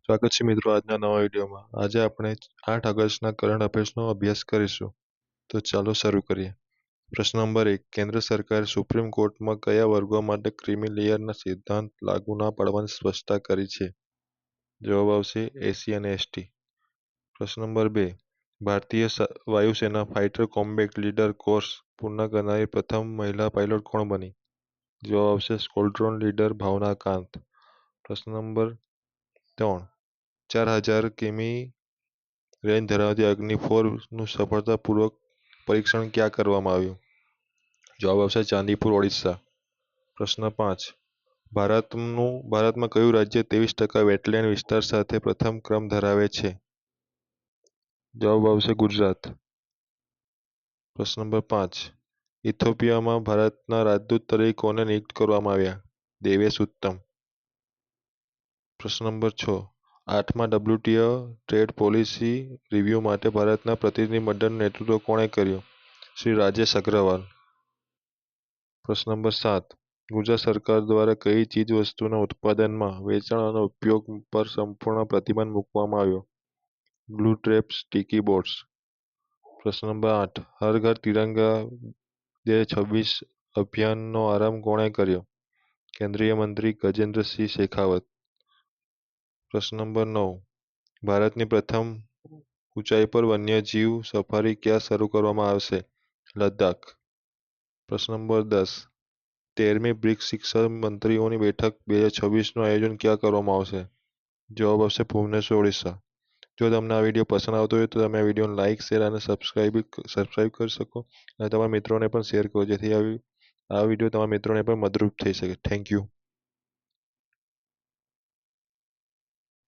સ્વાગત છે મિત્રો આજના નવા વિડીયોમાં. આજે આપણે 8 ઓગસ્ટના કરંટ અફેર્સનો અભ્યાસ કરીશું. તો ચાલો શરૂ કરીએ. પ્રશ્ન નંબર 1. કેન્દ્ર સરકારે સુપ્રીમ કોર્ટમાં કયા વર્ગો માટે ક્રીમી લેયરના સિદ્ધાંત લાગુ ન પાડવાની સ્પષ્ટતા કરી છે? જવાબ આવશે એસસી અને એસટી. પ્રશ્ન નંબર 2. ભારતીય વાયુસેના ફાઇટર કોમ્બેટ લીડર કોર્સ પૂર્ણ કરનારી પ્રથમ મહિલા પાયલોટ કોણ બની? જવાબ આવશે સ્ક્વોડ્રોન લીડર ભાવના કાંત. પ્રશ્ન નંબર 3. 4000 કિમી રેન્જ ધરાવતી અગ્નિ-4 નું સફળતાપૂર્વક પરીક્ષણ ક્યાં કરવામાં આવ્યું? જવાબ આવશે ચાંદીપુર, ઓડિશા. પ્રશ્ન 5. ભારતમાં કયું રાજ્ય 23% વેટલેન્ડ વિસ્તાર સાથે પ્રથમ ક્રમ ધરાવે છે? જવાબ આવશે ગુજરાત. પ્રશ્ન નંબર 5. ઇથોપિયામાં ભારતના રાજદૂત તરીકે કોને નિયુક્ત કરવામાં આવ્યા? દેવેશ ઉત્તમ. પ્રશ્ન number 6. 8મા WTO trade policy review માટે ભારતના પ્રતિનિધિમંડળનું નેતૃત્વ કોણે કર્યું? શ્રી રાજેશ અગ્રવાલ. પ્રશ્ન નંબર 7. ગુજરાત સરકાર દ્વારા કઈ ચીજવસ્તુના ઉત્પાદનમાં, વેચાણ અને ઉપયોગ પર સંપૂર્ણ પ્રતિબંધ મૂકવામાં આવ્યો? Glue trap sticky boards. પ્રશ્ન નંબર 8. હર ઘર તિરંગા 2026 અભિયાનનો આરંભ કોણે કર્યો? કેન્દ્રીય મંત્રી ગજેન્દ્રસિંહ શેખાવત. પ્રશ્ન નંબર 9. ભારતની પ્રથમ ઊંચાઈ પર વન્યજીવ સફારી ક્યાં શરૂ કરવામાં આવશે? લદ્દાખ. પ્રશ્ન નંબર 10. 13મી બ્રિક્સ શિક્ષણ મંત્રીઓની બેઠક 2026નું આયોજન ક્યાં કરવામાં આવશે? જવાબ આવશે ભુવનેશ્વર, ઓડિશા. જો તમને આ વિડીયો પસંદ આવતો હોય તો તમે આ વિડીયોને લાઇક, શેર અને સબસ્ક્રાઇબ કરી શકો અને તમારા મિત્રોને પણ શેર કરો જેથી આ વિડીયો તમારા મિત્રોને પણ મદદરૂપ થઈ શકે. Thank you.